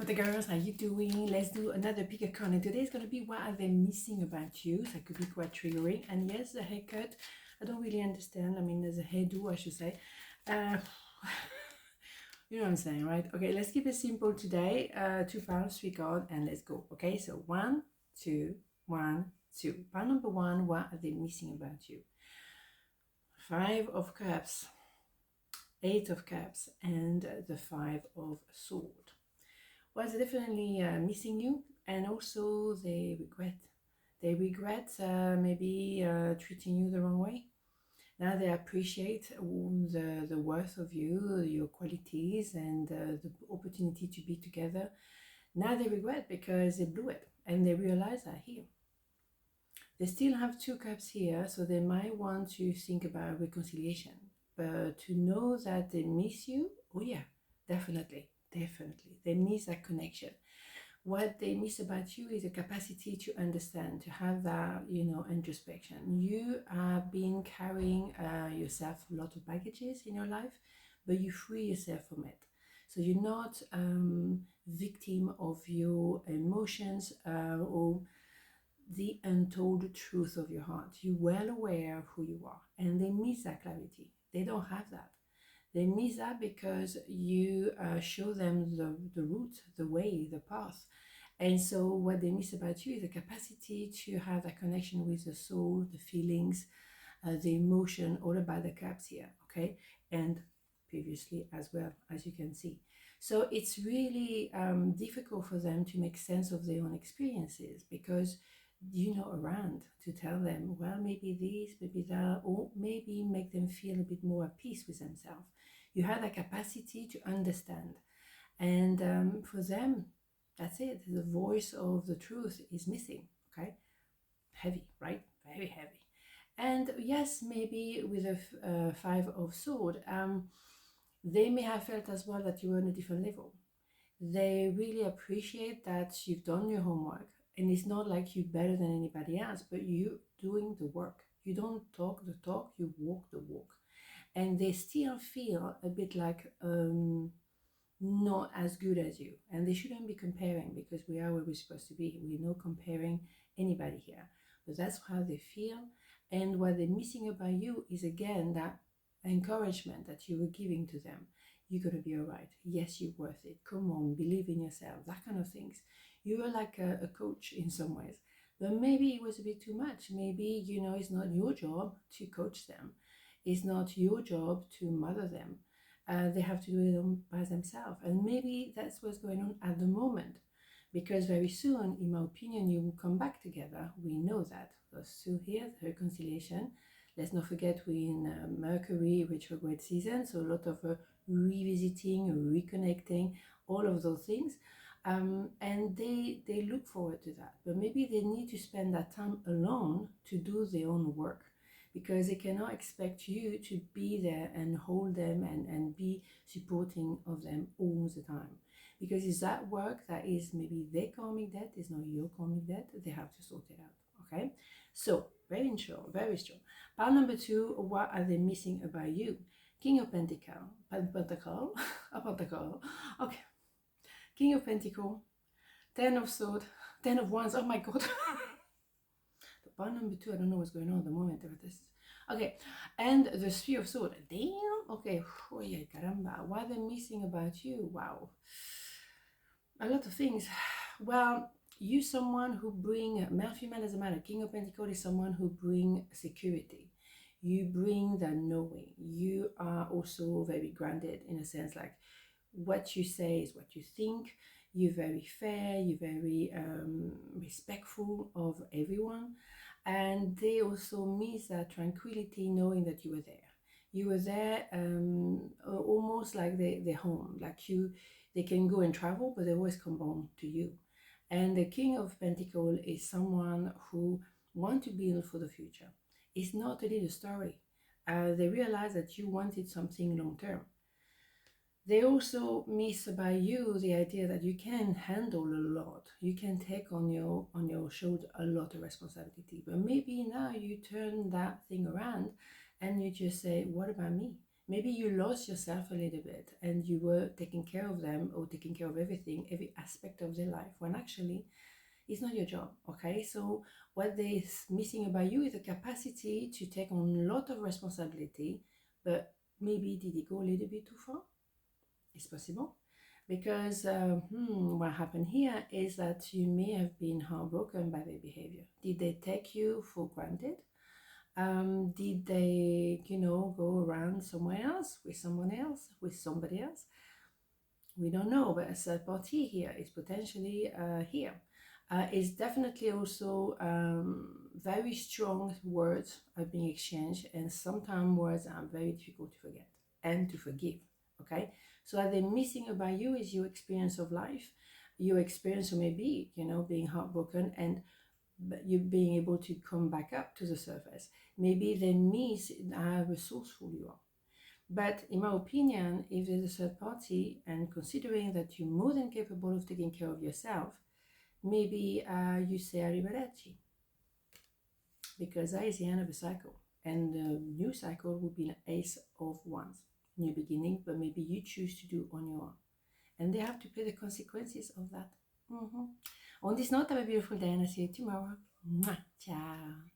the girls, how you doing? Let's do another pick a card. And today is going to be what are they missing about you? So it could be quite triggering. And yes, the haircut, I don't really understand. I mean, there's a hairdo, I should say. You know what I'm saying, right? Okay, let's keep it simple today. 2 pounds, 3 cards, and let's go. Okay, so 1, 2, 1, 2. Pile number 1, what are they missing about you? 5 of Cups, 8 of Cups, and the 5 of Swords. Was definitely missing you, and also they regret. They regret maybe treating you the wrong way. Now they appreciate the worth of you, your qualities, and the opportunity to be together. Now they regret because they blew it, and they realize that here. They still have 2 cups here, so they might want to think about reconciliation. But to know that they miss you, oh yeah, definitely. Definitely, they miss that connection. What they miss about you is a capacity to understand, to have that, introspection. You have been carrying yourself a lot of baggages in your life, but you free yourself from it. So you're not victim of your emotions or the untold truth of your heart. You're well aware of who you are, and they miss that clarity. They don't have that. They miss that because you show them the route, the way, the path. And so what they miss about you is the capacity to have that connection with the soul, the feelings, the emotion, all about the cups here, okay? And previously as well, as you can see. So it's really difficult for them to make sense of their own experiences because you're not around to tell them, well, maybe this, maybe that, or maybe make them feel a bit more at peace with themselves. You have that capacity to understand. And for them, that's it. The voice of the truth is missing, okay? Heavy, right? Very heavy. And yes, maybe with a 5 of Swords, they may have felt as well that you were on a different level. They really appreciate that you've done your homework. And it's not like you're better than anybody else, but you're doing the work. You don't talk the talk, you walk the walk. And they still feel a bit like not as good as you. And they shouldn't be comparing because we are where we're supposed to be. We're not comparing anybody here. But that's how they feel. And what they're missing about you is, again, that encouragement that you were giving to them. You're going to be all right. Yes, you're worth it. Come on, believe in yourself. That kind of things. You were like a coach in some ways. But maybe it was a bit too much. Maybe, it's not your job to coach them. It's not your job to mother them. They have to do it by themselves. And maybe that's what's going on at the moment. Because very soon, in my opinion, you will come back together. We know that. So here's reconciliation. Let's not forget we're in Mercury retrograde season. So a lot of revisiting, reconnecting, all of those things. And they look forward to that. But maybe they need to spend that time alone to do their own work. Because they cannot expect you to be there and hold them and be supporting of them all the time. Because it's that work that is maybe their karmic debt, is not your karmic debt. They have to sort it out, okay? So, very strong, very strong. Pile number 2, what are they missing about you? King of Pentacle, a pentacle, okay. King of Pentacle, 10 of Swords, 10 of Wands, oh my God. Pile number 2, I don't know what's going on at the moment. Okay, and the 3 of Swords. Damn. Okay. Oh yeah, caramba. What are they missing about you? Wow. A lot of things. Well, you someone who bring, male, female, doesn't matter. King of Pentacles is someone who bring security. You bring the knowing. You are also very grounded in a sense, like what you say is what you think. You're very fair. You're very respectful of everyone. And they also miss that tranquility knowing that you were there. You were there almost like they're home. Like they can go and travel, but they always come home to you. And the King of Pentacles is someone who wants to build for the future. It's not a little story. They realize that you wanted something long term. They also miss about you the idea that you can handle a lot. You can take on your shoulder a lot of responsibility. But maybe now you turn that thing around and you just say, what about me? Maybe you lost yourself a little bit and you were taking care of them or taking care of everything, every aspect of their life, when actually it's not your job. Okay, so what they're missing about you is the capacity to take on a lot of responsibility, but maybe did it go a little bit too far? It's possible. Because what happened here is that you may have been heartbroken by their behavior. Did they take you for granted? Did they, go around somewhere else with someone else, with somebody else? We don't know, but a third party here is potentially here. It's definitely also very strong words are being exchanged, and sometimes words are very difficult to forget and to forgive. Okay, so what they're missing about you is your experience of life, your experience of maybe being heartbroken, and you being able to come back up to the surface. Maybe they miss how resourceful you are. But in my opinion, if there's a third party, and considering that you're more than capable of taking care of yourself, maybe you say arrivederci, because that is the end of a cycle. And the new cycle would be an ace of wands, new beginning, but maybe you choose to do on your own. And they have to pay the consequences of that. On this note, have a beautiful day, and I'll see you tomorrow. Mwah. Ciao.